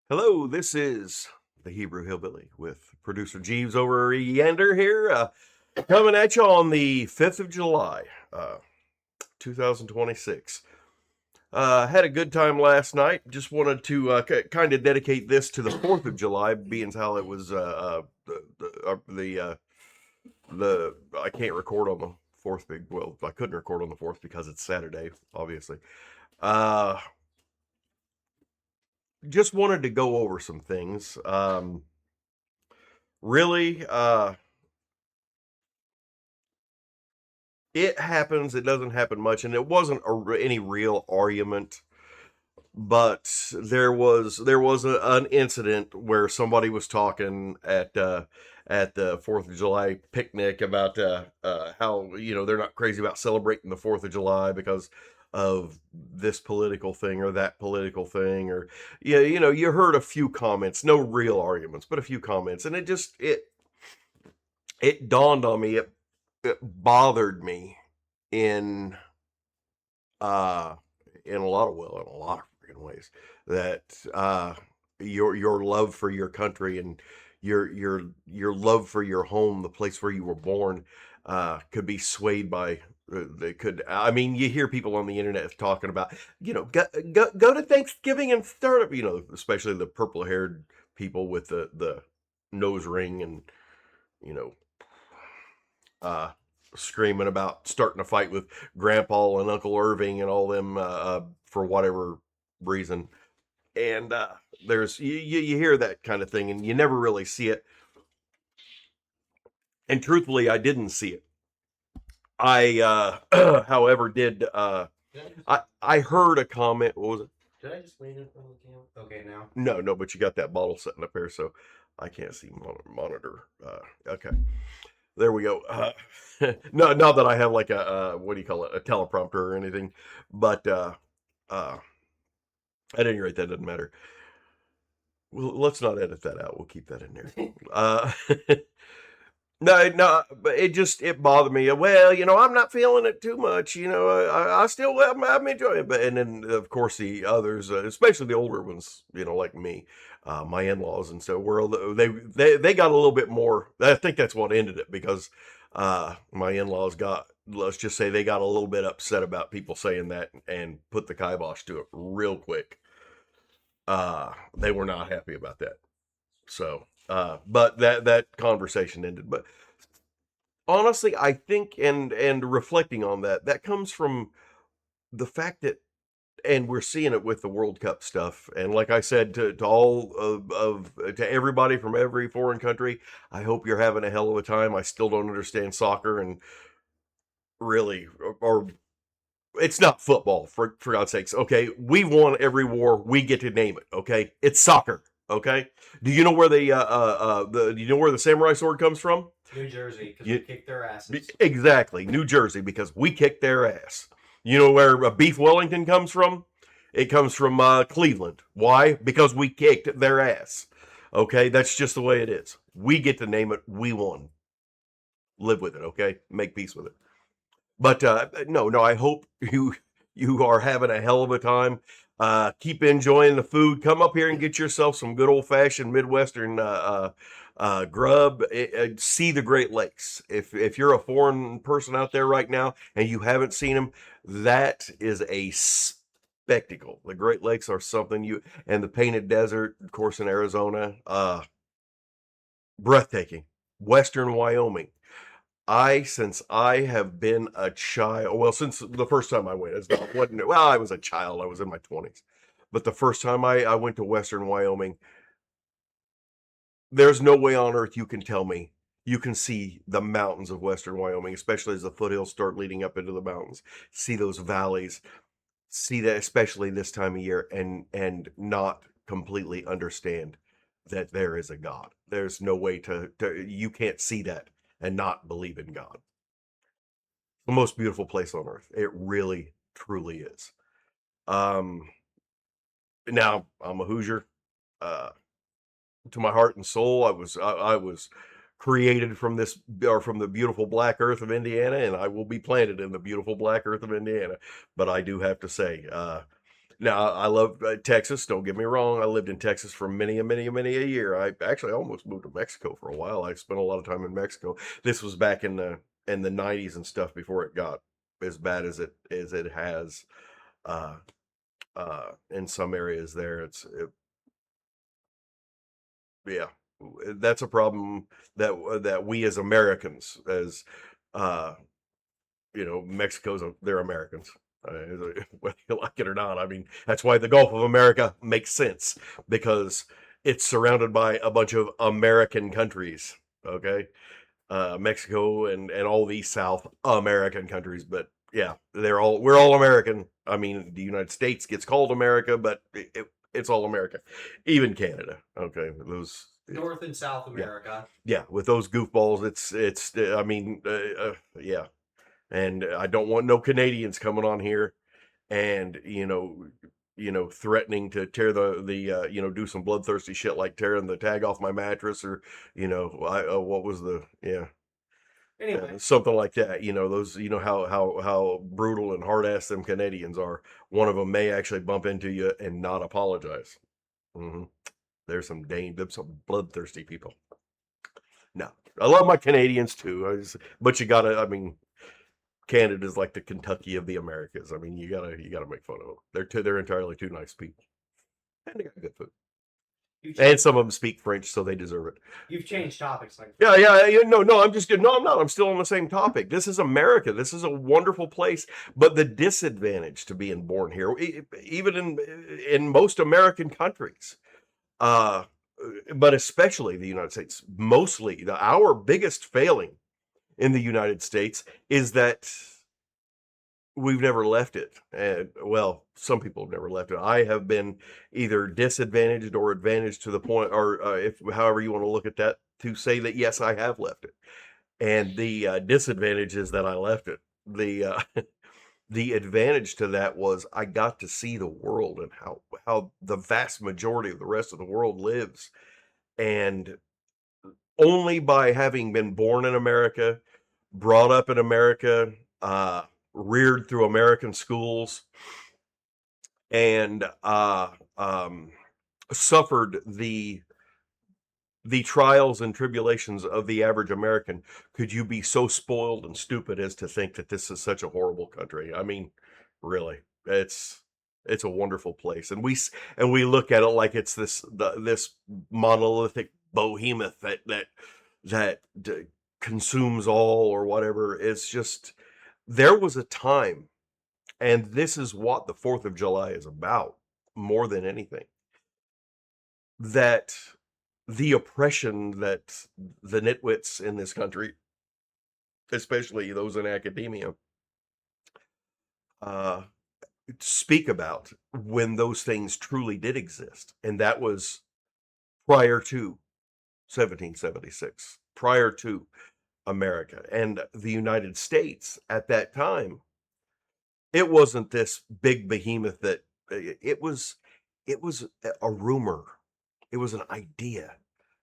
Hello, this is the Hebrew Hillbilly with producer Jeeves over yonder here, coming at you on the 5th of July, 2026. Had a good time last night. Just wanted to kind of dedicate this to the 4th of July, being as how it was the I can't record on the 4th. Well, I couldn't record on the 4th because it's Saturday, obviously. Uh, just wanted to go over some things. Really, it happens. It doesn't happen much, and it wasn't any real argument. But there was an incident where somebody was talking at the Fourth of July picnic about how they're not crazy about celebrating the Fourth of July because of this political thing or that political thing, or yeah, you heard a few comments, no real arguments, but a few comments, and it dawned on me, it bothered me in uh in a lot of in a lot of freaking ways, that your love for your country and your love for your home, the place where you were born, could be swayed by they could I mean, you hear people on the internet talking about, go to Thanksgiving and start up, especially the purple haired people with the nose ring, and you know uh, screaming about starting a fight with Grandpa and Uncle Irving and all them, for whatever reason. And there's you hear that kind of thing, and you never really see it. And truthfully, I didn't see it. However, did I heard a comment. What was it? Did I just lean in front of the camera? Okay, now. No, but you got that bottle sitting up there, so I can't see monitor. Okay. There we go. No, not that I have like a what do you call it, a teleprompter or anything, but uh, at any rate, that doesn't matter. Well, let's not edit that out. We'll keep that in there. Uh, no, but it bothered me. Well, I'm not feeling it too much. I still I'm enjoying it, but and then of course the others, especially the older ones, like me, my in-laws, and so they got a little bit more. I think that's what ended it, because my in-laws got, let's just say, they got a little bit upset about people saying that and put the kibosh to it real quick. They were not happy about that. So, but that conversation ended. But honestly, I think, and reflecting on that, that comes from the fact that, and we're seeing it with the World Cup stuff. And like I said, to all to everybody from every foreign country, I hope you're having a hell of a time. I still don't understand soccer, and really, or it's not football, for God's sakes. Okay, we won every war. We get to name it. Okay, it's soccer. Okay, do you know where do you know where the samurai sword comes from? New Jersey, because we kicked their asses. Exactly, New Jersey, because we kicked their ass. You know where beef Wellington comes from? It comes from Cleveland. Why? Because we kicked their ass. Okay, that's just the way it is. We get to name it. We won. Live with it. Okay, make peace with it. But no, I hope you are having a hell of a time. Keep enjoying the food. Come up here and get yourself some good old fashioned Midwestern grub. See the Great Lakes. If you're a foreign person out there right now and you haven't seen them, that is a spectacle. The Great Lakes are something, and the Painted Desert, of course, in Arizona, breathtaking. Western Wyoming. Since I have been a child, well, since the first time I went, I was a child, I was in my 20s. But the first time I went to Western Wyoming, there's no way on earth you can tell me you can see the mountains of Western Wyoming, especially as the foothills start leading up into the mountains. See those valleys, see that, especially this time of year, and not completely understand that there is a God. There's no way to you can't see that and not believe in God. The most beautiful place on earth. It really, truly is. Um, Now I'm a Hoosier. Uh, to my heart and soul, I was created from this, or from the beautiful black earth of Indiana, and I will be planted in the beautiful black earth of Indiana. But I do have to say, Now, I love Texas. Don't get me wrong. I lived in Texas for many a year. I actually almost moved to Mexico for a while. I spent a lot of time in Mexico. This was back in the 90s and stuff before it got as bad as it has uh, in some areas there. Yeah, that's a problem that we as Americans, as uh, Mexico's they're Americans. Whether you like it or not, I mean that's why the Gulf of America makes sense because it's surrounded by a bunch of American countries. Okay, Mexico and all these South American countries, but yeah, we're all American. I mean, the United States gets called America, but it's all America, even Canada. Okay, those North and South yeah America. yeah with those goofballs, it's I mean yeah, and I don't want no Canadians coming on here and threatening to tear the do some bloodthirsty shit like tearing the tag off my mattress or what was the Anyway, something like that. Those how brutal and hard ass them Canadians are. One of them may actually bump into you and not apologize. hmm There's some bloodthirsty people. No, I love my Canadians too. But you gotta, I mean, Canada's like the Kentucky of the Americas. I mean, you gotta make fun of them. They're entirely too nice people, and they got good food. And some of them speak French, so they deserve it. You've changed topics like Yeah. No. I'm just good. No, I'm not. I'm still on the same topic. This is America. This is a wonderful place, but the disadvantage to being born here, even in most American countries, uh, but especially the United States, mostly our biggest failing in the United States is that we've never left it. And well, some people have never left it. I have been either disadvantaged or advantaged to the point, or if however you want to look at that, to say that yes, I have left it. And the disadvantage is that I left it. The the advantage to that was I got to see the world and how the vast majority of the rest of the world lives. And only by having been born in America, brought up in America, reared through American schools, and suffered the trials and tribulations of the average American, could you be so spoiled and stupid as to think that this is such a horrible country? I mean, really, it's a wonderful place, and we look at it like it's this monolithic behemoth that consumes all or whatever. It's just there was a time, and this is what the 4th of July is about more than anything, that the oppression that the nitwits in this country, especially those in academia, uh, speak about when those things truly did exist. And that was prior to 1776, prior to America and the United States at that time. It wasn't this big behemoth that it was a rumor. It was an idea,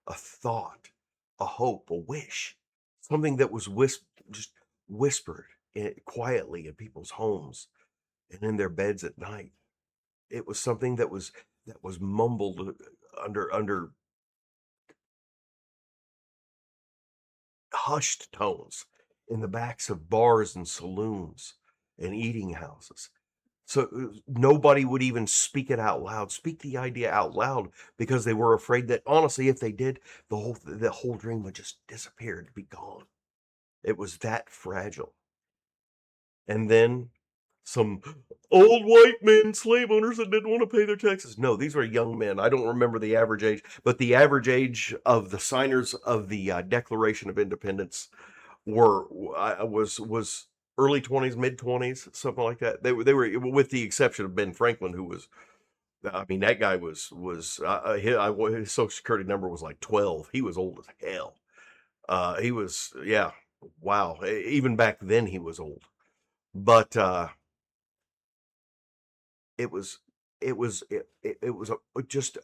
a thought, a hope, a wish, something that was just whispered quietly in people's homes and in their beds at night. It was something that was mumbled under hushed tones in the backs of bars and saloons and eating houses. So nobody would even speak it out loud, speak the idea out loud, because they were afraid that honestly, if they did, the whole dream would just disappear and be gone. It was that fragile. And then some old white men, slave owners that didn't want to pay their taxes. No, these were young men. I don't remember the average age, but the average age of the signers of the Declaration of Independence was early 20s, mid 20s, something like that. They were with the exception of Ben Franklin, who was, I mean, that guy was his social security number was like 12. He was old as hell. He was, yeah, wow. Even back then he was old. But it was it was just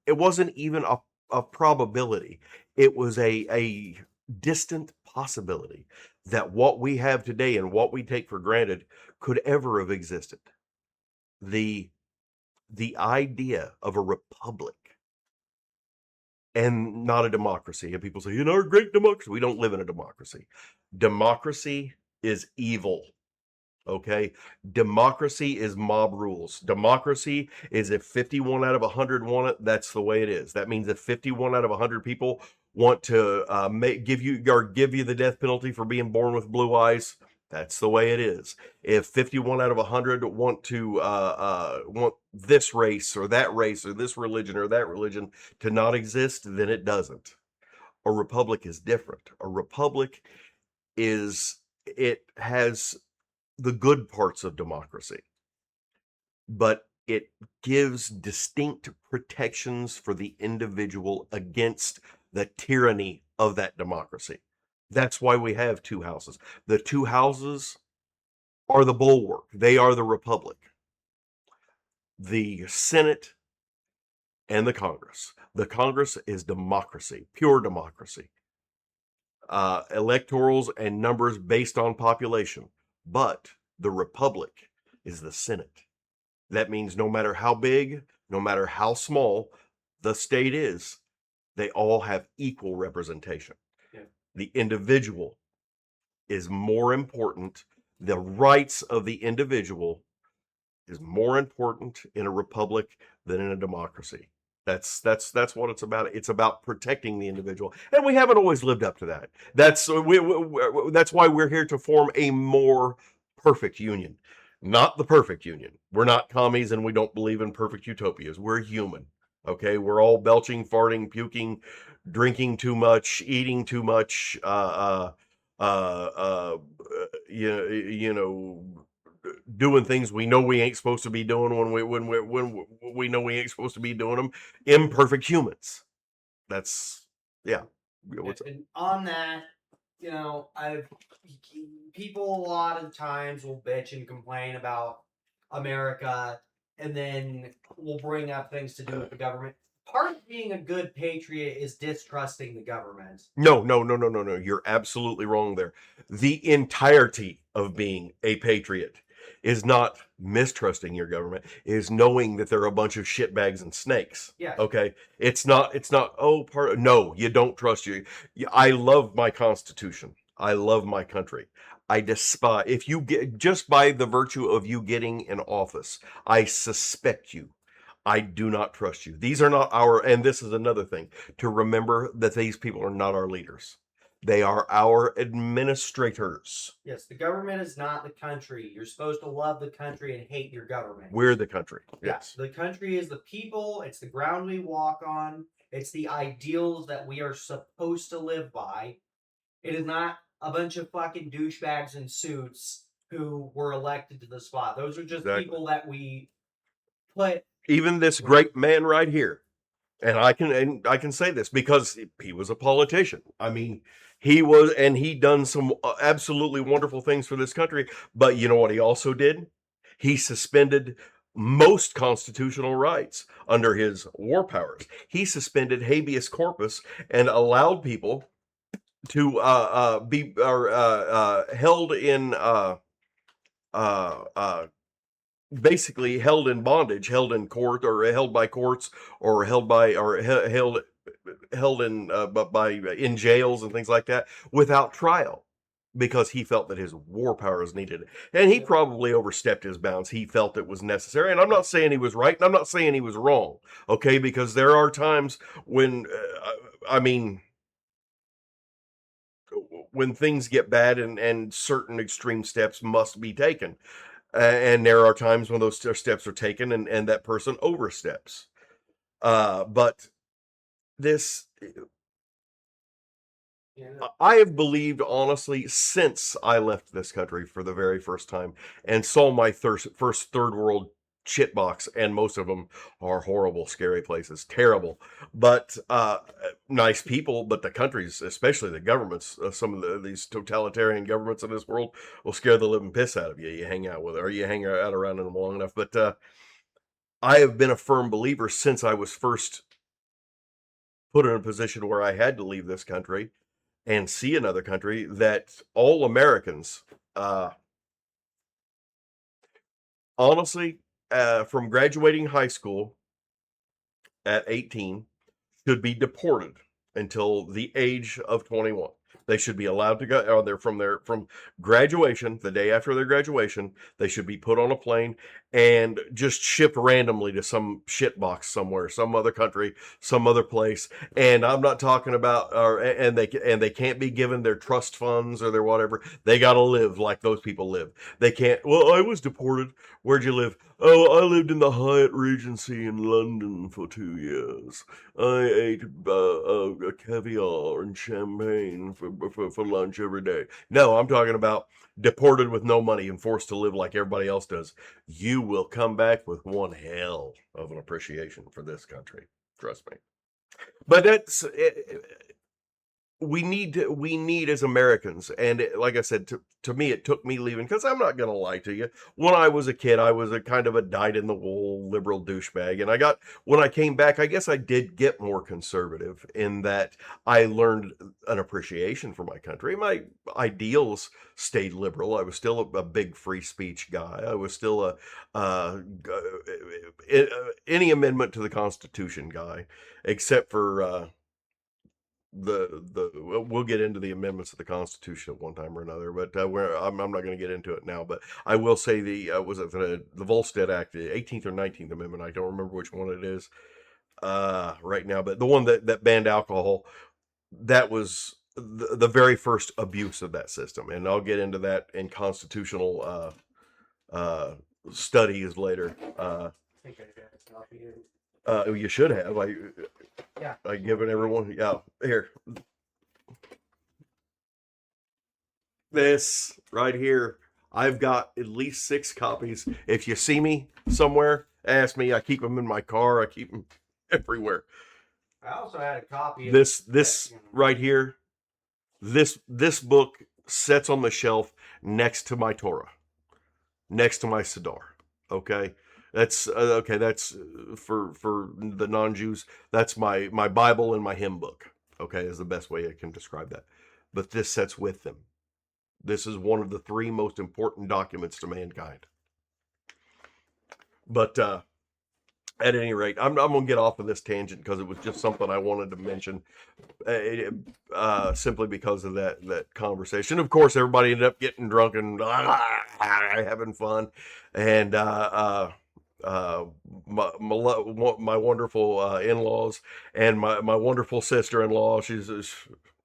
it wasn't even a probability. It was a distant possibility that what we have today and what we take for granted could ever have existed. The the idea of a republic and not a democracy. And people say, in our great democracy, we don't live in a democracy. Democracy is evil. Okay. Democracy is mob rules. Democracy is if 51 out of 100 want it, that's the way it is. That means if 51 out of 100 people want to give you the death penalty for being born with blue eyes, that's the way it is. If 51 out of 100 want to want this race or this religion or that religion to not exist, then it doesn't. A republic is different. A republic it has the good parts of democracy, but it gives distinct protections for the individual against the tyranny of that democracy. That's why we have two houses. The two houses are the bulwark, they are the republic. The Senate and the Congress. The Congress is democracy, pure democracy. Electorals and numbers based on population. But the republic is the Senate. That means no matter how big, no matter how small the state is, they all have equal representation. Yeah. The individual is more important. The rights of the individual is more important in a republic than in a democracy. That's what it's about. It's about protecting the individual, and we haven't always lived up to that. That's why we're here to form a more perfect union, not the perfect union. We're not commies, and we don't believe in perfect utopias. We're human. Okay, we're all belching, farting, puking, drinking too much, eating too much. You know, doing things we know we ain't supposed to be doing when we know we ain't supposed to be doing them. Imperfect humans. That's yeah. And on that, I've people a lot of times will bitch and complain about America, and then will bring up things to do with the government. Part of being a good patriot is distrusting the government. No. You're absolutely wrong there. The entirety of being a patriot is not mistrusting your government, is knowing that they're a bunch of shitbags and snakes. Yeah. Okay. It's not, no, you don't trust you. I love my Constitution. I love my country. I despise, if you get, just by the virtue of you getting in office, I suspect you. I do not trust you. These are not and this is another thing to remember, that these people are not our leaders. They are our administrators. Yes, the government is not the country. You're supposed to love the country and hate your government. We're the country. Yes. The country is the people. It's the ground we walk on. It's the ideals that we are supposed to live by. It is not a bunch of fucking douchebags in suits who were elected to the spot. Those are just people that we put. Even this great man right here, and I can say this because he was a politician. I mean, he done some absolutely wonderful things for this country. But you know what he also did? He suspended most constitutional rights under his war powers. He suspended habeas corpus and allowed people to be held in basically held in bondage, held in court, or held by courts, or held in in jails and things like that without trial, because he felt that his war powers needed it. And he probably overstepped his bounds. He felt it was necessary. And I'm not saying he was right, and I'm not saying he was wrong. Okay, because there are times when when things get bad, and certain extreme steps must be taken. And there are times when those steps are taken, and that person oversteps. But this, I have believed honestly since I left this country for the very first time and saw my first third world shitbox, and most of them are horrible, scary places, terrible, but nice people. But the countries, especially the governments, some of these totalitarian governments in this world, will scare the living piss out of you. You hang out with it, or you hang out around them long enough. But I have been a firm believer since I was first put in a position where I had to leave this country and see another country, that all Americans, honestly, from graduating high school at 18 should be deported until the age of 21. They should be allowed to go, or they're from graduation, the day after their graduation, they should be put on a plane and just shipped randomly to some shit box somewhere, some other country, some other place. And I'm not talking about, and they can't be given their trust funds or their whatever. They got to live like those people live. They can't. Well, I was deported. Where'd you live? Oh, I lived in the Hyatt Regency in London for 2 years. I ate caviar and champagne for lunch every day. No, I'm talking about deported with no money and forced to live like everybody else does. You will come back with one hell of an appreciation for this country. Trust me. But we need as Americans, and like I said, to me, it took me leaving, because I'm not gonna lie to you. When I was a kid, I was a kind of a dyed-in-the-wool liberal douchebag, and when I came back, I guess I did get more conservative in that I learned an appreciation for my country. My ideals stayed liberal. I was still a big free speech guy. I was still any amendment to the Constitution guy, except for we'll get into the amendments of the Constitution at one time or another, but I'm not going to get into it now. But I will say was it the Volstead Act, the 18th or 19th Amendment? I don't remember which one it is right now, but the one that banned alcohol, that was the very first abuse of that system, and I'll get into that in constitutional studies later. I think I got a copy of it. You should have. Yeah. I given everyone. Yeah, here. This right here. I've got at least 6 copies. If you see me somewhere, ask me. I keep them in my car. I keep them everywhere. I also had a copy of This right here. This book sits on the shelf next to my Torah, next to my Siddur. Okay. That's okay. That's for the non-Jews. That's my Bible and my hymn book. Okay, is the best way I can describe that. But this sets with them. This is one of the 3 most important documents to mankind. But at any rate, I'm gonna get off of this tangent because it was just something I wanted to mention, simply because of that conversation. Of course, everybody ended up getting drunk and having fun, and my wonderful in-laws and my wonderful sister-in-law.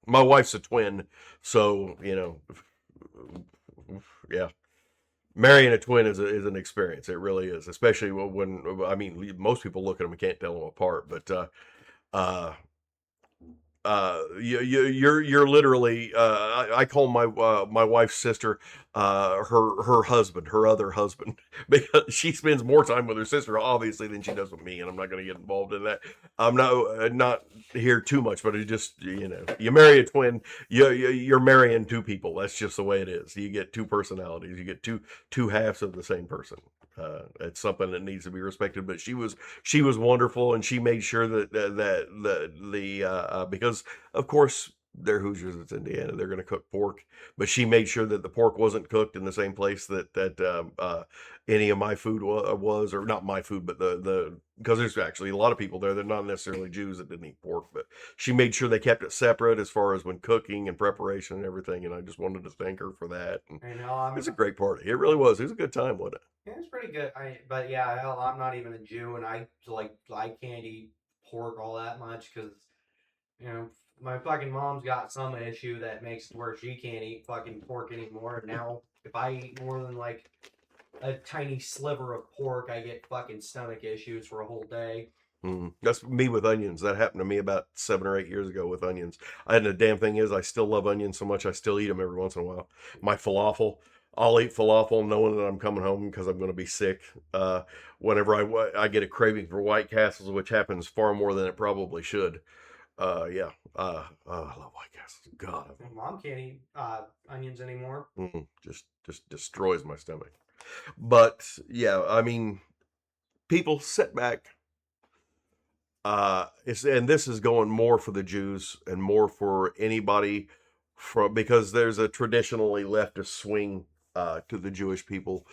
My wife's a twin, so yeah, marrying a twin is an experience. It really is, especially when I mean, most people look at them and can't tell them apart, but you're literally I call my wife's sister her husband, her other husband, because she spends more time with her sister obviously than she does with me, and I'm not going to get involved in that. I'm not here too much, but it just, you marry a twin, you're marrying 2 people. That's just the way it is. You get 2 personalities, you get two halves of the same person. It's something that needs to be respected. But she was wonderful, and she made sure that because of course they're Hoosiers, it's Indiana, they're going to cook pork, but she made sure that the pork wasn't cooked in the same place that any of my food was, or not my food, but because there's actually a lot of people there that are not necessarily Jews that didn't eat pork, but she made sure they kept it separate as far as when cooking and preparation and everything. And I just wanted to thank her for that. And I know. it was a great party. It really was. It was a good time, wasn't it? Yeah, it's pretty good. But yeah, hell, I'm not even a Jew, and I can't eat pork all that much because my fucking mom's got some issue that makes it where she can't eat fucking pork anymore. And now if I eat more than like a tiny sliver of pork, I get fucking stomach issues for a whole day. That's me with onions. That happened to me about 7 or 8 years ago with onions. And the damn thing is, I still love onions so much, I still eat them every once in a while. My falafel, I'll eat falafel knowing that I'm coming home because I'm going to be sick. Whenever I get a craving for White Castles, which happens far more than it probably should. Yeah. I love White Castles. God. My mom can't eat onions anymore. Just destroys my stomach. But yeah, I mean, people sit back. And this is going more for the Jews and more for anybody because there's a traditionally leftist swing to the Jewish people.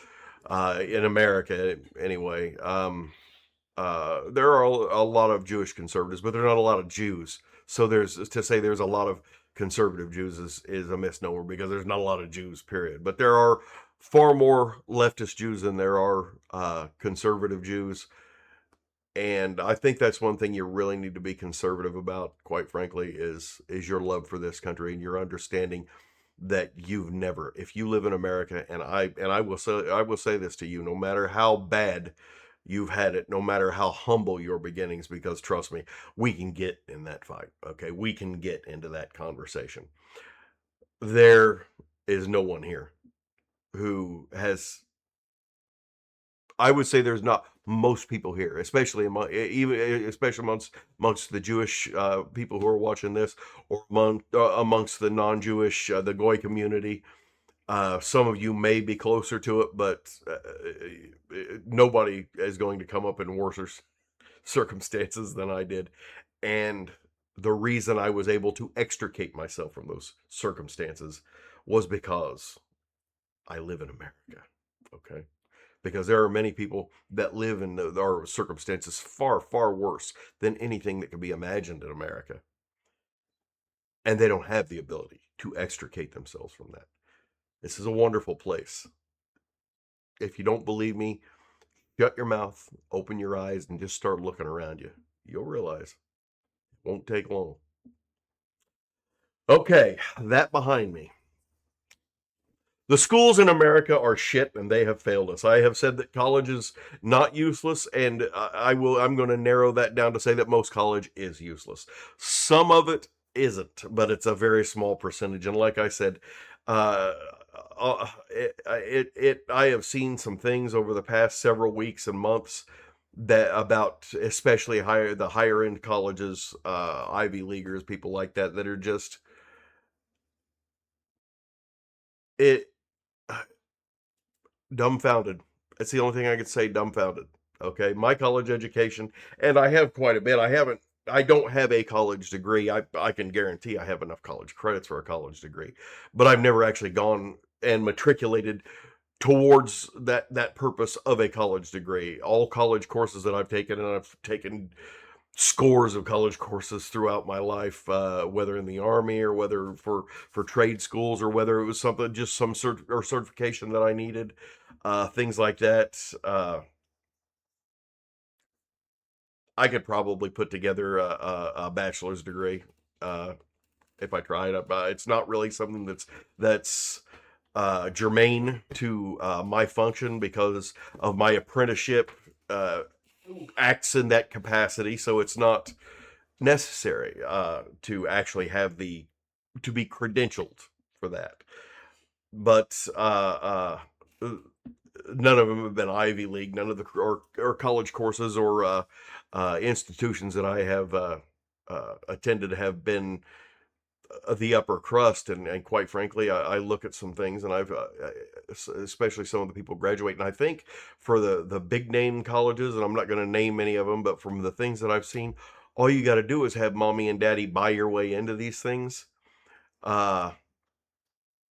in America anyway. There are a lot of Jewish conservatives, but there are not a lot of Jews. So there's a lot of conservative Jews is a misnomer because there's not a lot of Jews, period. But there are far more leftist Jews than there are conservative Jews. And I think that's one thing you really need to be conservative about, quite frankly, is your love for this country and your understanding that you've never, if you live in America, and I will say this to you, no matter how bad you've had it, no matter how humble your beginnings, because trust me, we can get in that fight. Okay, we can get into that conversation. There is no one here who has, I would say there's not most people here, especially especially amongst the Jewish people who are watching this, or amongst the non-Jewish, the Goy community. Some of you may be closer to it, but nobody is going to come up in worse circumstances than I did. And the reason I was able to extricate myself from those circumstances was because I live in America. Okay, because there are many people that live in our circumstances far, far worse than anything that can be imagined in America. And they don't have the ability to extricate themselves from that. This is a wonderful place. If you don't believe me, shut your mouth, open your eyes, and just start looking around you. You'll realize it won't take long. Okay, that behind me. The schools in America are shit and they have failed us. I have said that college is not useless, and I'm going to narrow that down to say that most college is useless. Some of it isn't, but it's a very small percentage. And like I said, uh, I have seen some things over the past several weeks and months that about especially the higher end colleges, Ivy Leaguers, people like that that are just it dumbfounded. That's the only thing I could say. Dumbfounded. Okay, my college education, and I have quite a bit. I don't have a college degree. I can guarantee I have enough college credits for a college degree, but I've never actually gone and matriculated towards that purpose of a college degree. All college courses that I've taken, and I've taken scores of college courses throughout my life, whether in the army or whether for trade schools, or whether it was something, just some certification that I needed, things like that. I could probably put together a bachelor's degree if I tried. It's not really something that's germane to my function because of my apprenticeship acts in that capacity, so it's not necessary to actually have to be credentialed for that. But none of them have been Ivy League. None of the or college courses or institutions that I have attended have been the upper crust. And quite frankly, I look at some things, and I've especially some of the people graduate, and I think for the big name colleges, and I'm not going to name any of them, but from the things that I've seen, all you got to do is have mommy and daddy buy your way into these things. Uh,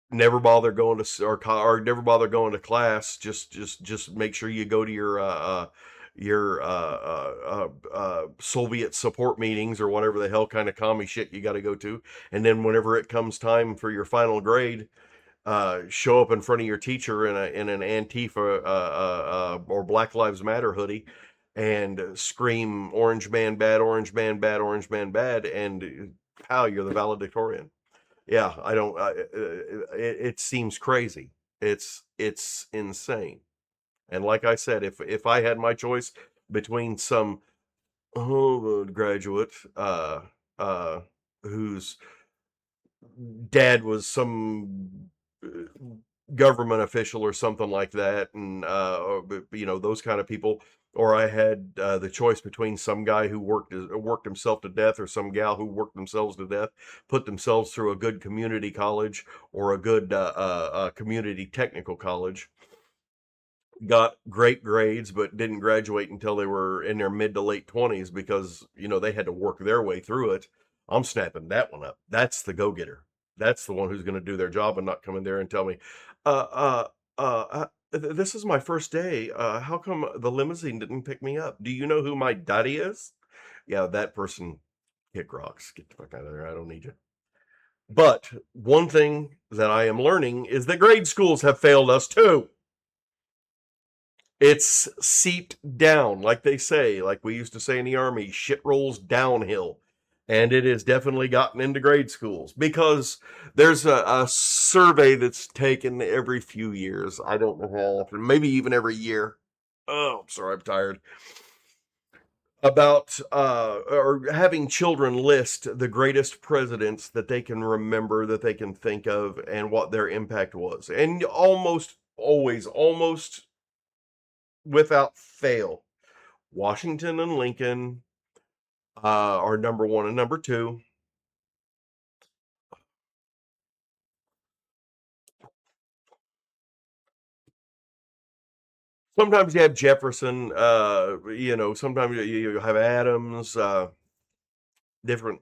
Never bother going to or never bother going to class. Just make sure you go to your Soviet support meetings or whatever the hell kind of commie shit you got to go to, and then whenever it comes time for your final grade, show up in front of your teacher in an Antifa or Black Lives Matter hoodie, and scream "Orange Man bad, Orange Man bad, Orange Man bad," and pal, you're the valedictorian. Yeah, I don't. It seems crazy. It's insane. And like I said, if I had my choice between some graduate uh, whose dad was some government official or something like that, and those kind of people, or I had the choice between some guy who worked himself to death, or some gal who worked themselves to death, put themselves through a good community college or a good community technical college, got great grades but didn't graduate until they were in their mid to late 20s because they had to work their way through it. I'm snapping that one up. That's the go-getter. That's the one who's going to do their job and not come in there and tell me uh uh This is my first day. How come the limousine didn't pick me up? Do you know who my daddy is? Yeah, that person kick rocks. Get the fuck out of there. I don't need you. But one thing that I am learning is that grade schools have failed us too. It's seeped down, like they say, like we used to say in the army, shit rolls downhill. And it has definitely gotten into grade schools because there's a survey that's taken every few years. I don't know how often, maybe even every year. Oh, I'm sorry, I'm tired. About or having children list the greatest presidents that they can remember, that they can think of, and what their impact was. And almost always, almost without fail, Washington and Lincoln are number one and number two. Sometimes you have Jefferson, sometimes you have Adams, different,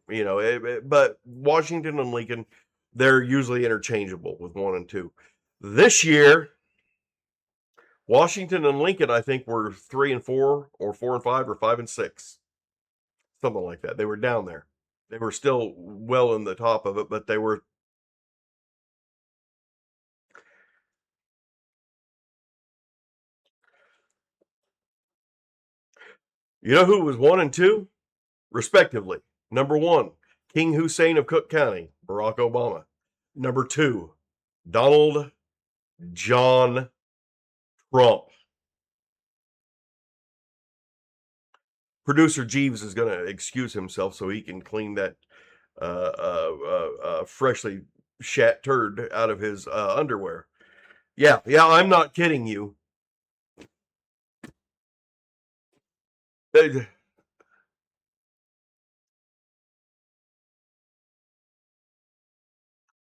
but Washington and Lincoln, they're usually interchangeable with one and two. This year, Washington and Lincoln, I think, were 3 and 4, or 4 and 5, or 5 and 6, something like that. They were down there. They were still well in the top of it, but they were. You know who was 1 and 2, respectively? Number 1, King Hussein of Cook County, Barack Obama. Number 2, Donald John Trump. Producer Jeeves is going to excuse himself so he can clean that freshly shat turd out of his underwear. Yeah, I'm not kidding you.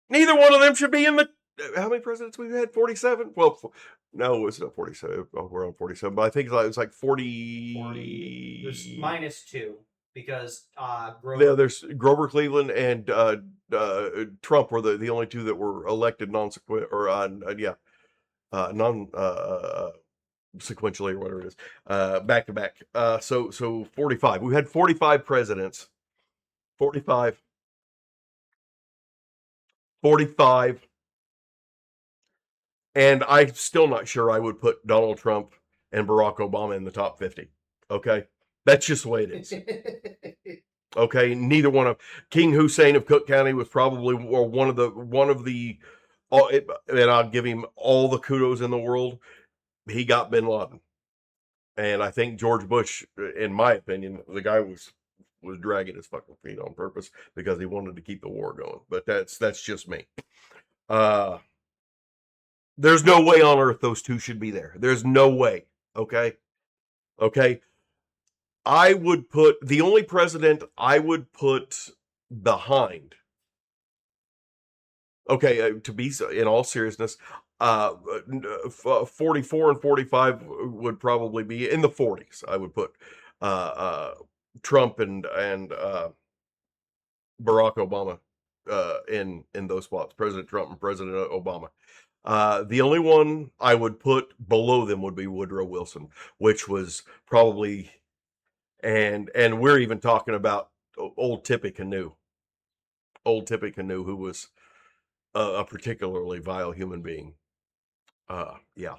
Neither one of them should be in the. How many presidents we've had? 47. Well, no, it's not 47. Oh, we're on 47, but I think it's like 40. There's minus 2 because Yeah, there's Grover Cleveland and Trump were the only two that were elected non-sequential or non sequentially or whatever it is, back to back. So 45. We've had 45 presidents. 45. 45. And I'm still not sure I would put Donald Trump and Barack Obama in the top 50. Okay. That's just the way it is. Okay. Neither one of King Hussein of Cook County was probably one of the, and I'll give him all the kudos in the world. He got Bin Laden. And I think George Bush, in my opinion, the guy was dragging his fucking feet on purpose because he wanted to keep the war going. But that's just me. There's no way on earth those two should be there. There's no way. Okay. I would put the only president I would put behind. Okay, to be in all seriousness, 44 and 45 would probably be in the 40s. I would put Trump and Barack Obama in those spots. President Trump and President Obama. The only one I would put below them would be Woodrow Wilson, which was probably, and we're even talking about old Tippecanoe. Old Tippecanoe, who was a particularly vile human being. Yeah.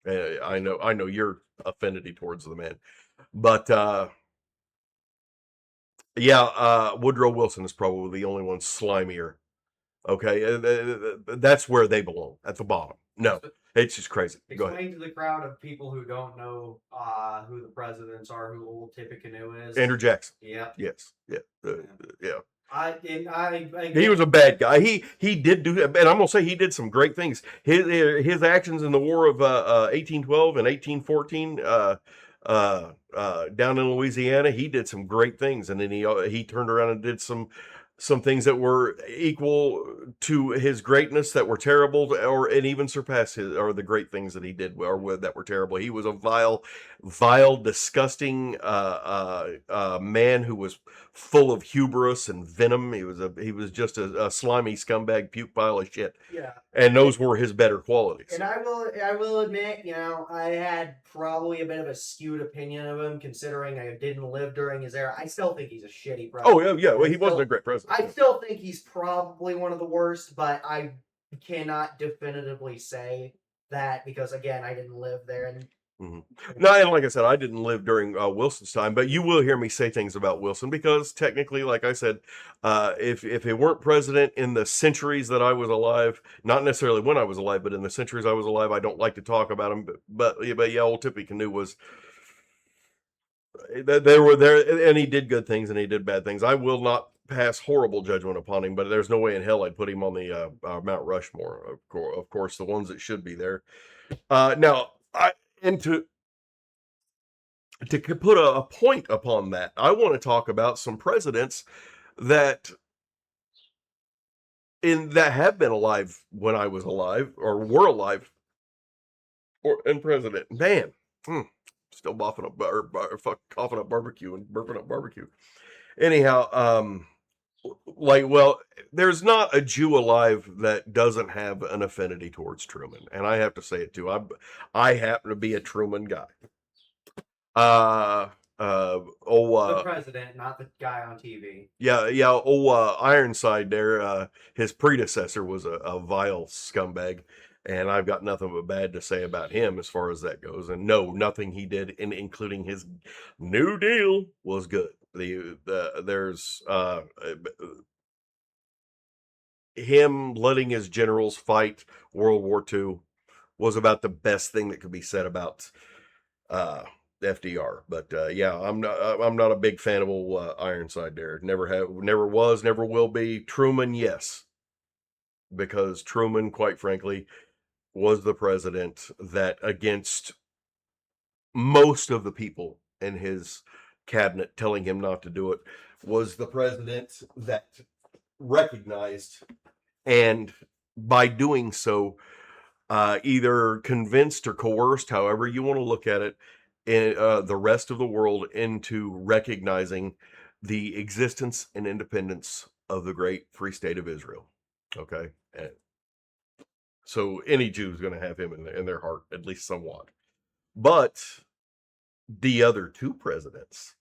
I know your affinity towards the man, but Woodrow Wilson is probably the only one slimier. Okay, that's where they belong, at the bottom. No, it's just crazy. Go ahead. Explain to the crowd of people who don't know who the presidents are, who old Tippecanoe is. Andrew Jackson. Yeah. Yes. Yeah. Yeah. He was a bad guy. He did do, and I'm gonna say he did some great things. His actions in the War of 1812 and 1814 down in Louisiana, he did some great things, and then he turned around and did some some things that were equal to his greatness that were terrible, and even surpass his or the great things that he did that were terrible. He was a vile, disgusting man who was full of hubris and venom. He was just a slimy scumbag puke pile of shit, Yeah. and those were his better qualities. And I will admit, I had probably a bit of a skewed opinion of him, considering I didn't live during his era. I still think he's a shitty president. Oh yeah, yeah. Well, he wasn't a great president. I still think he's probably one of the worst, but I cannot definitively say that because, again, I didn't live there. And No, and like I said, I didn't live during Wilson's time, but you will hear me say things about Wilson because technically, like I said, if he weren't president in the centuries that I was alive, not necessarily when I was alive, but in the centuries I was alive, I don't like to talk about him. But yeah, old Tippy Canoe was. They were there, and he did good things and he did bad things. I will not pass horrible judgment upon him, but there's no way in hell I'd put him on the Mount Rushmore. Of course, the ones that should be there. Now, and to put a point upon that, I want to talk about some presidents that have been alive when I was alive or were alive, and president. Man, still coughing up barbecue and burping up barbecue. Anyhow, there's not a Jew alive that doesn't have an affinity towards Truman, and I have to say it too. I happen to be a Truman guy. the president, not the guy on TV. Yeah. Ironside there. His predecessor was a vile scumbag, and I've got nothing but bad to say about him as far as that goes. And no, nothing he did, including his New Deal, was good. There's him letting his generals fight World War II was about the best thing that could be said about FDR. But yeah, I'm not a big fan of old Ironside there. Never was, never will be. Truman, yes, because Truman, quite frankly, was the president that, against most of the people in his cabinet telling him not to do it, was the president that recognized, and by doing so, either convinced or coerced, however you want to look at it, the rest of the world into recognizing the existence and independence of the great free state of Israel. Okay. And so any Jew is going to have him in their heart, at least somewhat. But the other two presidents,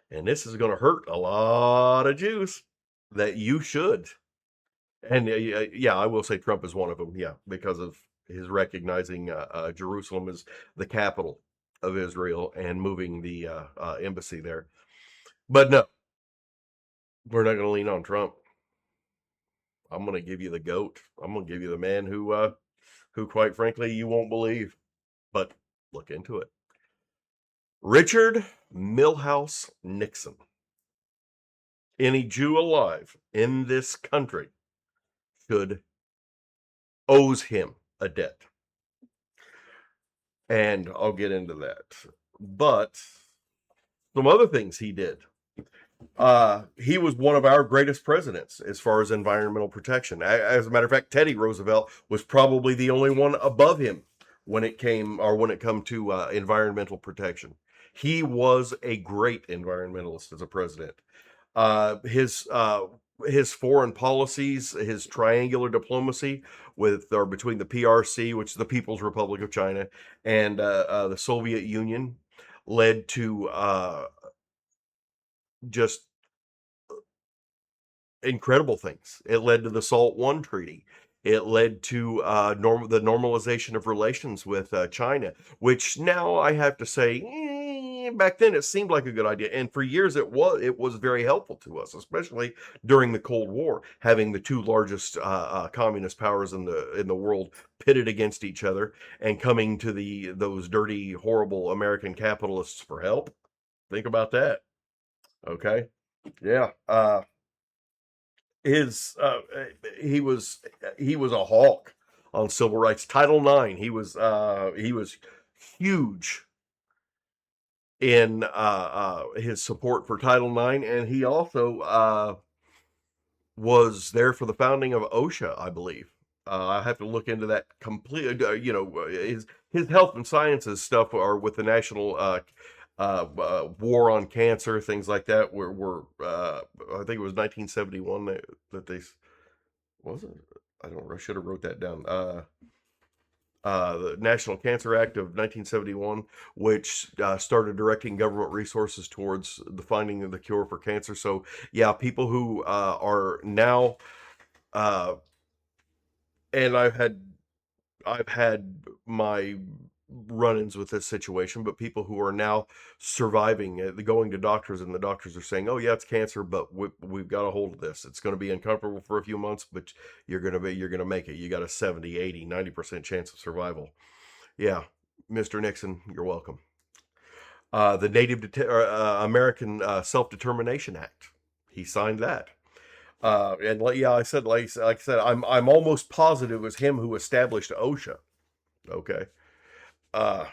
and this is going to hurt a lot of Jews, that you should. And yeah, I will say Trump is one of them. Yeah, because of his recognizing Jerusalem as the capital of Israel and moving the embassy there. But no, we're not going to lean on Trump. I'm going to give you the GOAT. I'm going to give you the man who quite frankly you won't believe, but look into it. Richard Milhous Nixon. Any Jew alive in this country owes him a debt. And I'll get into that. But some other things he did. He was one of our greatest presidents as far as environmental protection. As a matter of fact, Teddy Roosevelt was probably the only one above him when it come to environmental protection. He was a great environmentalist as a president. His foreign policies, his triangular diplomacy between the PRC, which is the People's Republic of China, and the Soviet Union, led to just incredible things. It led to the SALT I Treaty. It led to the normalization of relations with China, which now I have to say, back then it seemed like a good idea, and for years it was very helpful to us, especially during the Cold War, having the two largest communist powers in the world pitted against each other and coming to those dirty, horrible American capitalists for help. Think about that. Okay, yeah. He was a hawk on civil rights. Title IX. He was huge in his support for Title IX, and he also was there for the founding of OSHA, I believe. I have to look into that completely. His health and sciences stuff are with the National War on Cancer, things like that. I think it was 1971 that they was it. I don't know. I should have wrote that down. The National Cancer Act of 1971, which started directing government resources towards the finding of the cure for cancer. So, yeah, people who are now, uh, and I've had my run-ins with this situation, but people who are now surviving, going to doctors, and the doctors are saying, "Oh yeah, it's cancer, but we've got a hold of this. It's going to be uncomfortable for a few months, but you're going to make it. You got a 70, 80, 90% chance of survival." Yeah, Mr. Nixon, you're welcome. The American Self-Determination Act. He signed that. And yeah, like I said, I'm almost positive it was him who established OSHA. Okay. Uh,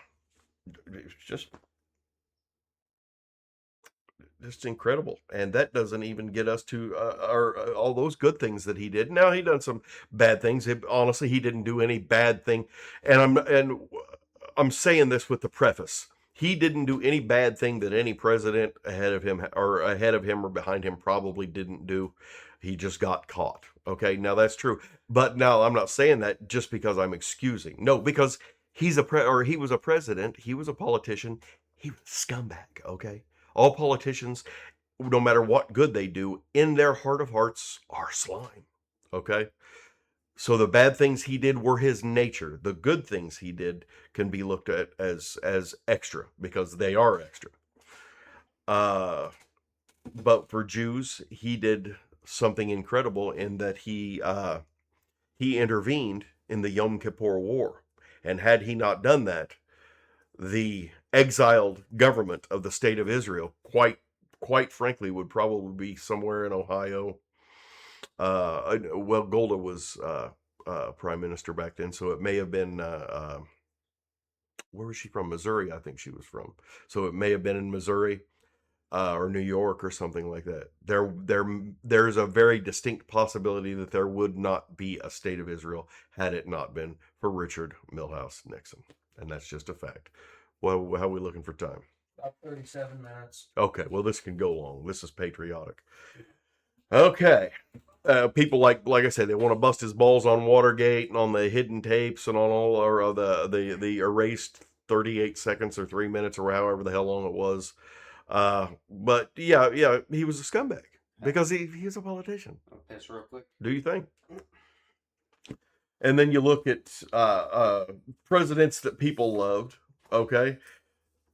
it's just incredible, and that doesn't even get us to all those good things that he did. Now he done some bad things. Honestly, he didn't do any bad thing, and I'm saying this with the preface. He didn't do any bad thing that any president ahead of him or behind him probably didn't do. He just got caught. Okay, now that's true, but now I'm not saying that just because I'm excusing. No, because he was a president. He was a politician. He was a scumbag. Okay, all politicians, no matter what good they do, in their heart of hearts, are slime. Okay? So the bad things he did were his nature. The good things he did can be looked at as extra because they are extra. But for Jews, he did something incredible in that he intervened in the Yom Kippur War. And had he not done that, the exiled government of the state of Israel, quite frankly, would probably be somewhere in Ohio. Well, Golda was prime minister back then, so it may have been where was she from? Missouri, I think she was from. So it may have been in Missouri or New York or something like that. There's a very distinct possibility that there would not be a state of Israel had it not been for Richard Milhous Nixon, and that's just a fact. Well, how are we looking for time? About 37 minutes. Okay, well, this can go long. This is patriotic. Okay. People like I said, they want to bust his balls on Watergate and on the hidden tapes and on all or the erased 38 seconds or 3 minutes or however the hell long it was. But yeah, he was a scumbag because he's a politician. I'll piss real quick. Do you think? And then you look at presidents that people loved. Okay,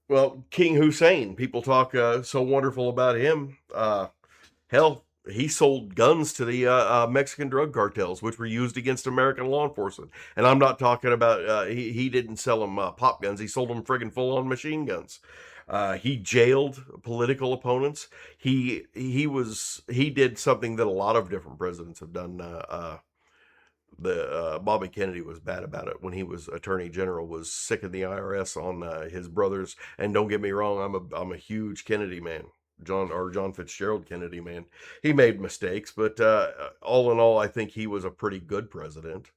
well, King Hussein. People talk so wonderful about him. Hell, he sold guns to the Mexican drug cartels, which were used against American law enforcement. And I'm not talking about he didn't sell them pop guns. He sold them friggin' full-on machine guns. He jailed political opponents. He did something that a lot of different presidents have done. Bobby Kennedy was bad about it when he was Attorney General. Was sick of the IRS on his brothers. And don't get me wrong, I'm a huge Kennedy man. John Fitzgerald Kennedy man. He made mistakes, but all in all, I think he was a pretty good president.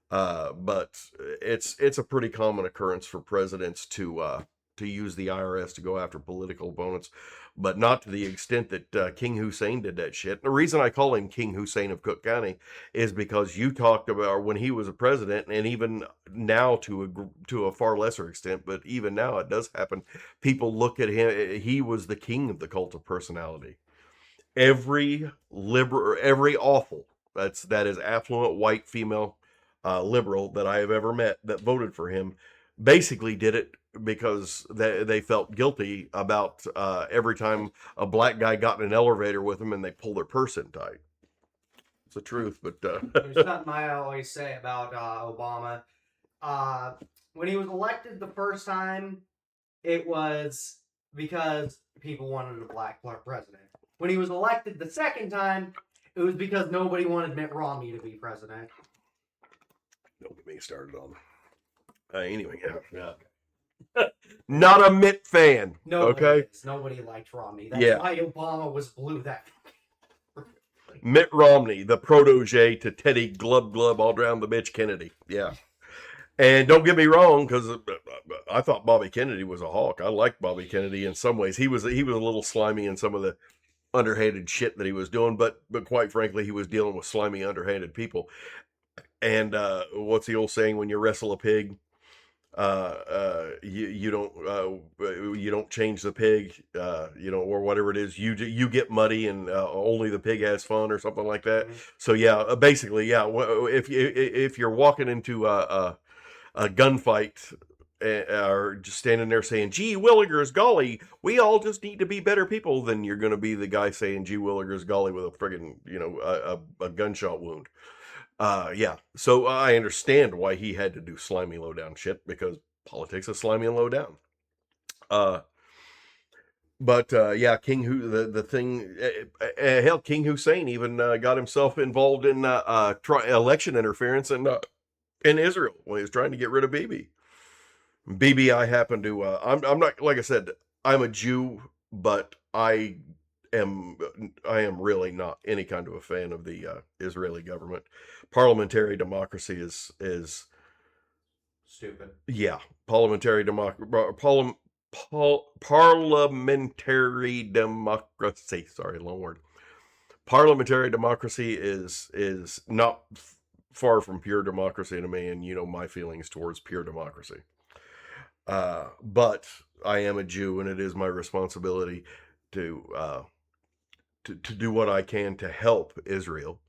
But it's a pretty common occurrence for presidents to use the IRS to go after political opponents, but not to the extent that King Hussein did that shit. The reason I call him King Hussein of Cook County is because you talked about when he was a president, and even now to a far lesser extent, but even now it does happen. People look at him; he was the king of the cult of personality. Every liberal, every awful that is affluent white female liberal that I have ever met that voted for him basically did it because they felt guilty about every time a black guy got in an elevator with them and they pull their purse in tight. It's the truth, but There's something I always say about Obama. When he was elected the first time, it was because people wanted a black president. When he was elected the second time, it was because nobody wanted Mitt Romney to be president. Don't get me started on. Anyway, yeah. Not a Mitt fan. Nobody okay. Nobody liked Romney. That's why Obama was blue. That Mitt Romney, the protege to Teddy Glub Glub all around the bitch Kennedy. Yeah. And don't get me wrong, because I thought Bobby Kennedy was a hawk. I liked Bobby Kennedy in some ways. He was a little slimy in some of the underhanded shit that he was doing, but quite frankly, he was dealing with slimy, underhanded people. And what's the old saying? When you wrestle a pig, you don't change the pig, or whatever it is. You get muddy, and only the pig has fun, or something like that. So yeah, basically, yeah. If you're walking into a gunfight, or just standing there saying, "Gee Willikers, golly, we all just need to be better people," then you're going to be the guy saying, "Gee Willikers, golly," with a friggin', a gunshot wound. Yeah. So I understand why he had to do slimy, low down shit, because politics is slimy and low down. Uh, but yeah, the thing, hell, King Hussein even got himself involved in election interference in Israel when he was trying to get rid of Bibi. Bibi, I happen to, I'm not, like I said, I'm a Jew, but am I am really not any kind of a fan of the Israeli government. Parliamentary democracy is Stupid. yeah, parliamentary parliamentary democracy. Sorry, long word. Parliamentary democracy is not far from pure democracy to me, and you know my feelings towards pure democracy. But I am a Jew, and it is my responsibility to to do what I can to help Israel,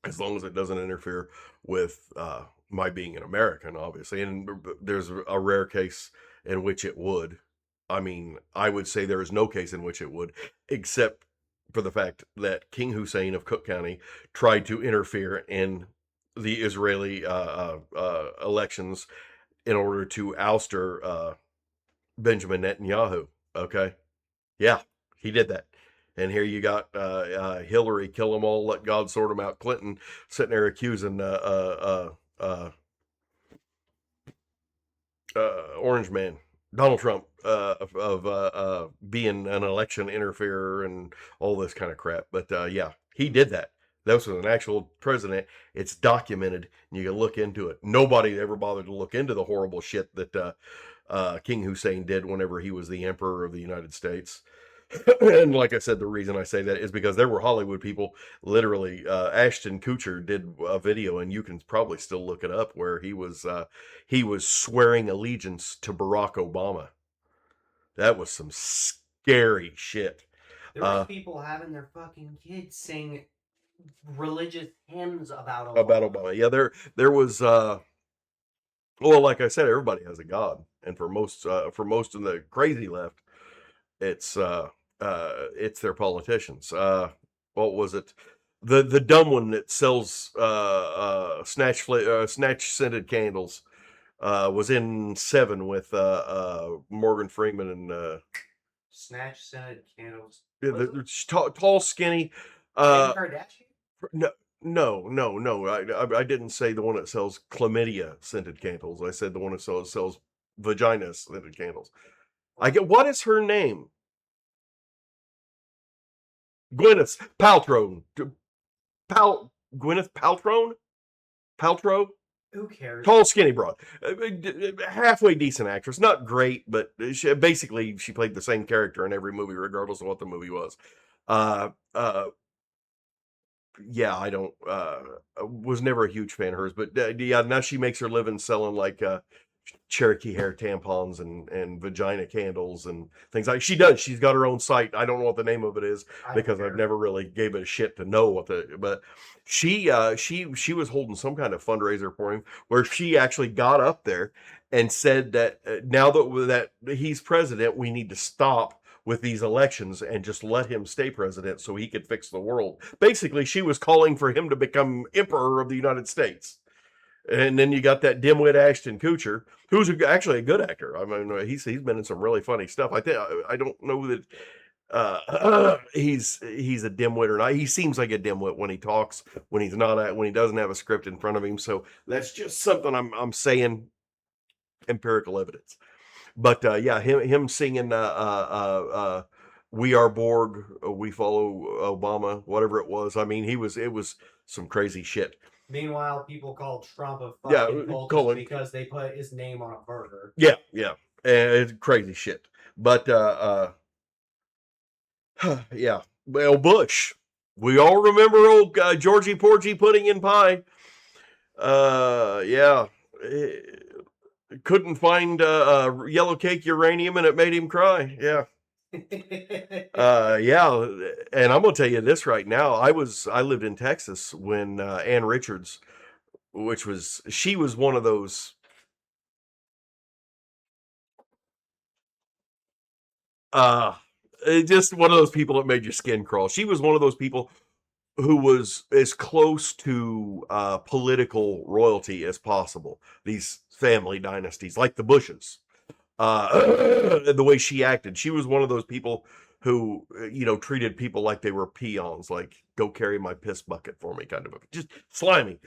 as long as it doesn't interfere with my being an American, obviously. And there's a rare case in which it would. I mean, I would say there is no case in which it would, except for the fact that King Hussein of Cook County tried to interfere in the Israeli elections in order to ouster Benjamin Netanyahu. Okay. Yeah, he did that. And here you got Hillary, kill them all, let God sort them out. Clinton sitting there accusing Orange Man, Donald Trump, of being an election interferer and all this kind of crap. But yeah, he did that. That was an actual president. It's documented, and you can look into it. Nobody ever bothered to look into the horrible shit that King Hussein did whenever he was the emperor of the United States. And like I said, the reason I say that is because there were Hollywood people, literally. Ashton Kutcher did a video, and you can probably still look it up, where he was swearing allegiance to Barack Obama. That was some scary shit. There was people having their fucking kids sing religious hymns about Obama. About Obama. Yeah, there was. Well, like I said, everybody has a god, and for most in the crazy left, it's their politicians. What was it? The dumb one that sells snatch scented candles was in Seven with Morgan Freeman and Snatch scented candles. the tall, skinny. Kardashian? No. I didn't say the one that sells chlamydia scented candles. I said the one that sells vagina scented candles. What is her name? Gwyneth Paltrow. Gwyneth Paltrow? Who cares? Tall, skinny broad. Halfway decent actress. Not great, but she played the same character in every movie, regardless of what the movie was. Yeah, I don't, was never a huge fan of hers, but yeah, now she makes her living selling like Cherokee hair tampons and vagina candles and things like she does. She's got her own site. I don't know what the name of it is because I've never really gave it a shit to know but she was holding some kind of fundraiser for him where she actually got up there and said that now that he's president, we need to stop with these elections and just let him stay president so he could fix the world. Basically, she was calling for him to become emperor of the United States. And then you got that dimwit Ashton Kutcher, who's actually a good actor. I mean, he's been in some really funny stuff. I don't know that he's a dimwit or not. He seems like a dimwit when he talks, when he doesn't have a script in front of him. So that's just something I'm saying, empirical evidence. But yeah, him singing We Are Borg, We Follow Obama, whatever it was. I mean, it was some crazy shit. Meanwhile, people call Trump a Yeah, fucking cultist Colin. because they put his name on a burger. Yeah, yeah, and it's crazy shit. But yeah, well, Bush. We all remember old Georgie Porgy pudding in pie. Yeah, eh, couldn't find yellow cake uranium, and it made him cry. Yeah. Yeah, and I'm gonna tell you this right now. I lived in Texas when Ann Richards, she was one of those uh just one of those people that made your skin crawl. She was one of those people who was as close to political royalty as possible. These family dynasties, like the Bushes, the way she acted, she was one of those people who treated people like they were peons, like go carry my piss bucket for me, kind of just slimy.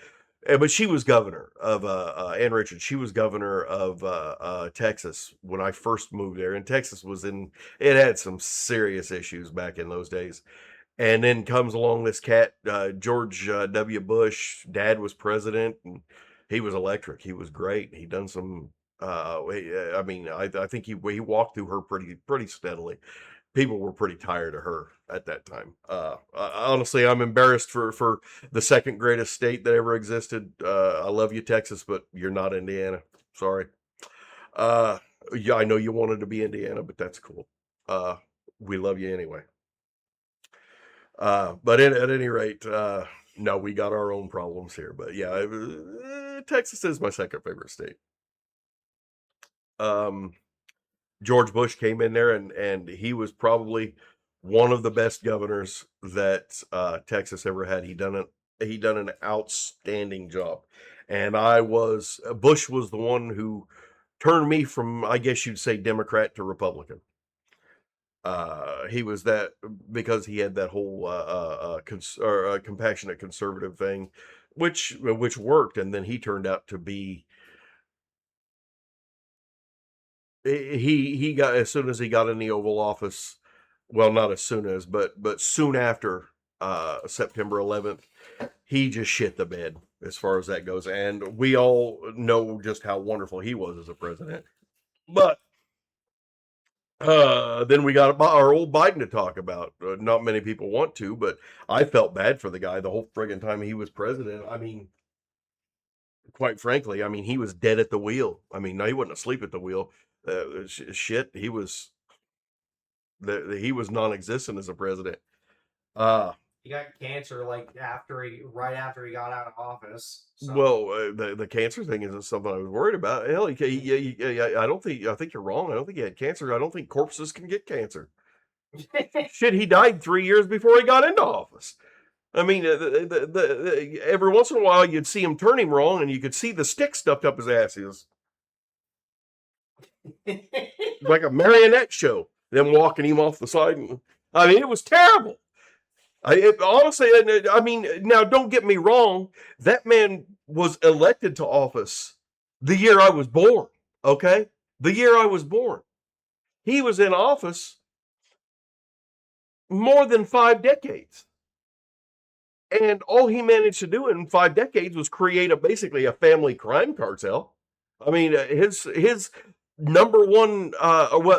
But she was governor of Ann Richards. She was governor of Texas when I first moved there, and Texas it had some serious issues back in those days. And then comes along this cat, George W. Bush. Dad was president, and he was electric. He was great. He done some. I mean, I think he walked through her pretty steadily. People were pretty tired of her at that time. Honestly, I'm embarrassed for the second greatest state that ever existed. I love you, Texas, but you're not Indiana. Sorry. Uh, yeah, I know you wanted to be Indiana, but that's cool. Uh, we love you anyway. But at any rate, no, we got our own problems here. But yeah, Texas is my second favorite state. Um, George Bush came in there, and he was probably one of the best governors that Texas ever had. He done an outstanding job, and Bush was the one who turned me from, I guess you'd say, Democrat to Republican. He was that because he had that whole compassionate conservative thing, which worked, and then he turned out to be he got, as soon as he got in the Oval Office, well, not as soon as, but soon after September 11th, he just shit the bed as far as that goes, and we all know just how wonderful he was as a president. But then we got our old Biden to talk about. Not many people want to, but I felt bad for the guy the whole friggin' time he was president. I mean, quite frankly, I mean, he was dead at the wheel. I mean, no, he wasn't asleep at the wheel. Shit, he was non-existent as a president. Uh, He got cancer like right after he got out of office. So. well, the cancer thing isn't something I was worried about. Hell, I think you're wrong. I don't think he had cancer. I don't think corpses can get cancer. Shit, he died 3 years before he got into office. I mean, every once in a while you'd see him turn him wrong, and you could see the stick stuffed up his ass. He was like a marionette show. Them walking him off the side, and I mean, it was terrible. Honestly, I mean, now don't get me wrong. That man was elected to office the year I was born. Okay, the year I was born, he was in office more than 5 decades. And all he managed to do in 5 decades was create basically a family crime cartel. I mean, his number one,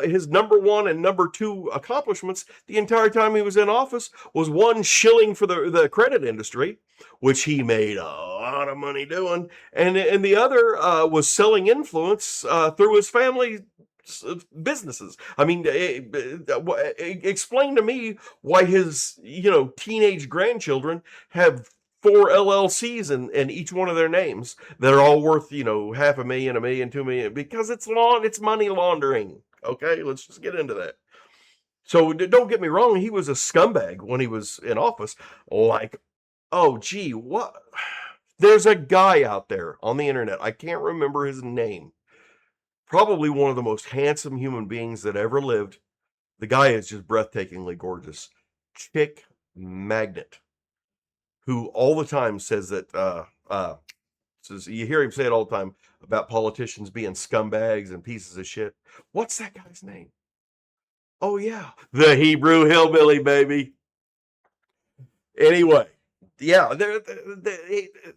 his number one and number two accomplishments the entire time he was in office was one, shilling for the credit industry, which he made a lot of money doing, and the other was selling influence through his family businesses. I mean, explain to me why his teenage grandchildren have 4 LLCs and each one of their names that are all worth half a million, a million, 2 million, because it's money laundering. Okay, let's just get into that. So don't get me wrong, he was a scumbag when he was in office. Like, oh gee, what? There's a guy out there on the internet. I can't remember his name. Probably one of the most handsome human beings that ever lived. The guy is just breathtakingly gorgeous. Chick Magnet, who all the time says that says, you hear him say it all the time about politicians being scumbags and pieces of shit. What's that guy's name? Oh yeah, the Hebrew hillbilly, baby. Anyway, yeah,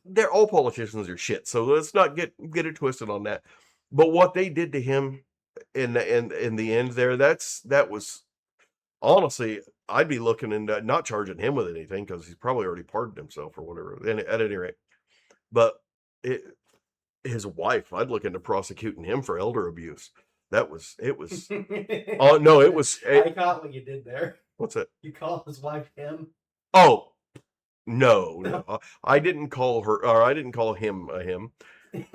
they're all politicians are shit. So let's not get it twisted on that. But what they did to him in the end there, that was honestly, I'd be looking into not charging him with anything because he's probably already pardoned himself or whatever. At any rate, but it, his wife, I'd look into prosecuting him for elder abuse. That was it was. Oh no, it was. I caught what you did there. What's it? You call his wife him. Oh no, I didn't call her, or I didn't call him a him.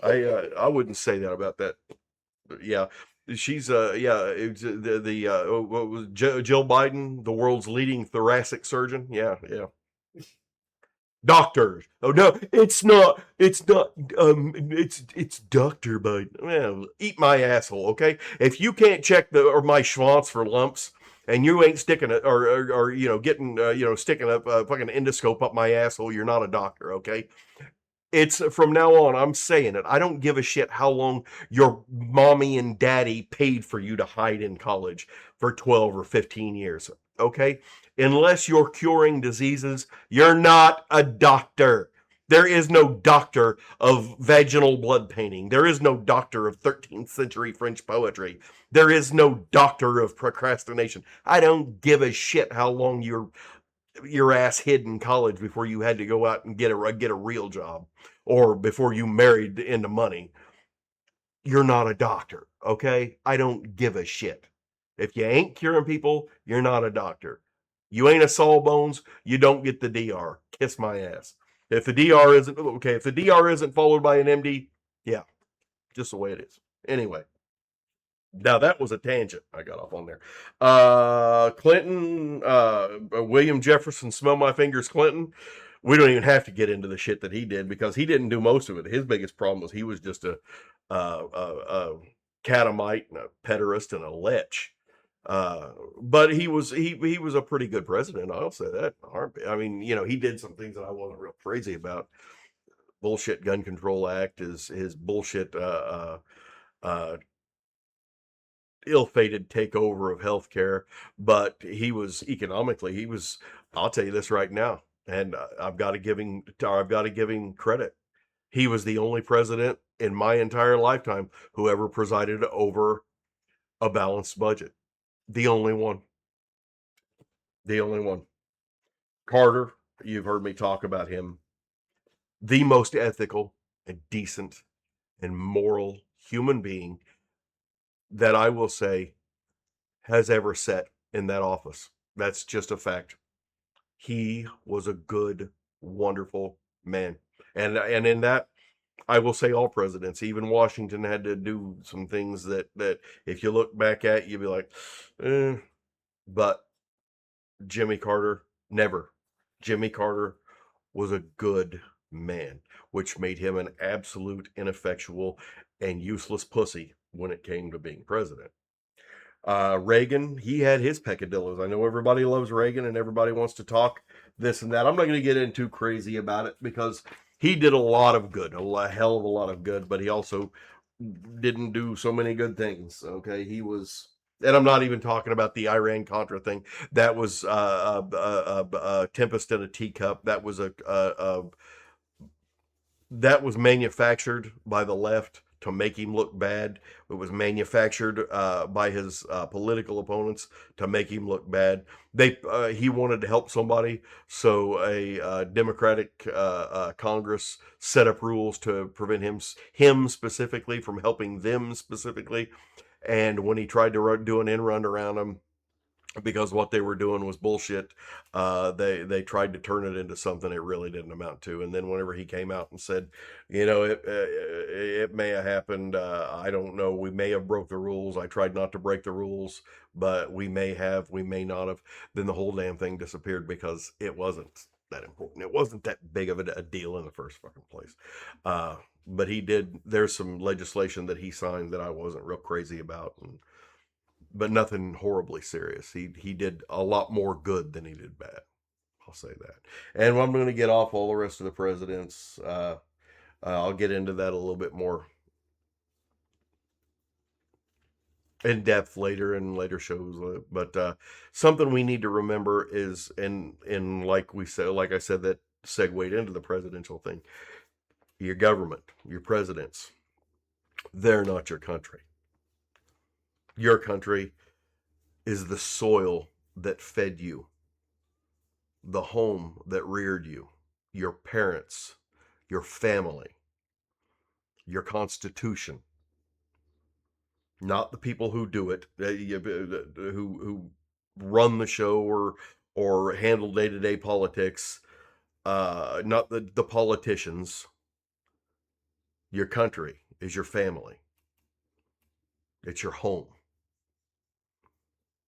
I wouldn't say that about that. Yeah, she's yeah, it's, the what was Jill Biden, the world's leading thoracic surgeon. Yeah, yeah. Doctors. Oh no, it's not. It's not. It's Doctor Biden. Well, eat my asshole, okay? If you can't check the or my schwanz for lumps, and you ain't sticking it or you know getting sticking a fucking endoscope up my asshole, you're not a doctor, okay? It's from now on, I'm saying it. I don't give a shit how long your mommy and daddy paid for you to hide in college for 12 or 15 years. Okay? Unless you're curing diseases, you're not a doctor. There is no doctor of vaginal blood painting. There is no doctor of 13th century French poetry. There is no doctor of procrastination. I don't give a shit how long your ass hid in college before you had to go out and get a real job or before you married into money. You're not a doctor, okay? I don't give a shit. If you ain't curing people, you're not a doctor. You ain't a Sawbones, you don't get the DR. Kiss my ass. If the DR isn't okay, if the DR isn't followed by an MD, yeah, just the way it is. Anyway, now that was a tangent. I got off on there. Clinton, William Jefferson, smell my fingers, Clinton. We don't even have to get into the shit that he did because he didn't do most of it. His biggest problem was he was just a catamite and a pederast and a lech. But he was a pretty good president. I'll say that. I mean, he did some things that I wasn't real crazy about. Bullshit Gun Control Act, his bullshit ill-fated takeover of healthcare, but he was. I'll tell you this right now, and I've got to give him credit. He was the only president in my entire lifetime who ever presided over a balanced budget. The only one. The only one. Carter, you've heard me talk about him. The most ethical and decent and moral human being that I will say has ever sat in that office. That's just a fact. He was a good, wonderful man. And in that, I will say all presidents, even Washington had to do some things that if you look back at, you'd be like, eh. But Jimmy Carter, never. Jimmy Carter was a good man, which made him an absolute ineffectual and useless pussy when it came to being president. Reagan, he had his peccadillos. I know everybody loves Reagan and everybody wants to talk this and that. I'm not going to get into crazy about it because he did a lot of good, a hell of a lot of good, but he also didn't do so many good things. Okay, he was, and I'm not even talking about the Iran Contra thing. That was a tempest in a teacup. That was manufactured by the left to make him look bad. It was manufactured by his political opponents to make him look bad. He wanted to help somebody, so a Democratic Congress set up rules to prevent him specifically from helping them specifically. And when he tried to do an end run around them, because what they were doing was bullshit. They tried to turn it into something it really didn't amount to. And then whenever he came out and said, it may have happened. I don't know. We may have broke the rules. I tried not to break the rules, but we may have. We may not have. Then the whole damn thing disappeared because it wasn't that important. It wasn't that big of a deal in the first fucking place. But he did. There's some legislation that he signed that I wasn't real crazy about, but nothing horribly serious. He did a lot more good than he did bad. I'll say that. And I'm going to get off all the rest of the presidents. I'll get into that a little bit more in depth later in later shows. But something we need to remember is, and like we said, like I said, that segued into the presidential thing. Your government, your presidents, they're not your country. Your country is the soil that fed you, the home that reared you, your parents, your family, your constitution. Not the people who do it, who run the show or handle day to day politics. Not the politicians. Your country is your family. It's your home.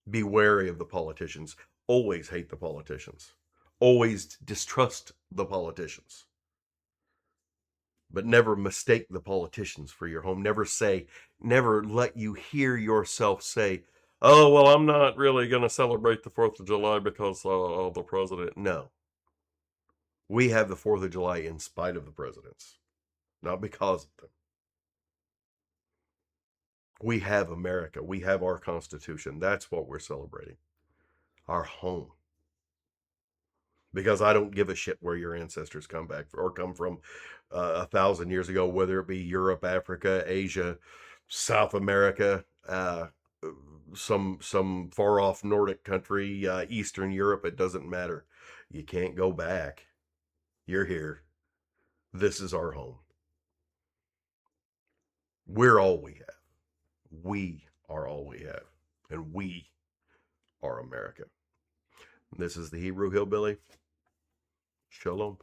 Be wary of the politicians. Always hate the politicians. Always distrust the politicians. But never mistake the politicians for your home. Never let you hear yourself say, oh, well, I'm not really going to celebrate the 4th of July because of the president. No. We have the 4th of July in spite of the presidents, not because of them. We have America. We have our Constitution. That's what we're celebrating. Our home. Because I don't give a shit where your ancestors come from 1,000 years ago, whether it be Europe, Africa, Asia, South America, some far off Nordic country, Eastern Europe. It doesn't matter. You can't go back. You're here. This is our home. We're all we have. We are all we have. And we are America. This is the Hebrew Hillbilly. Shalom.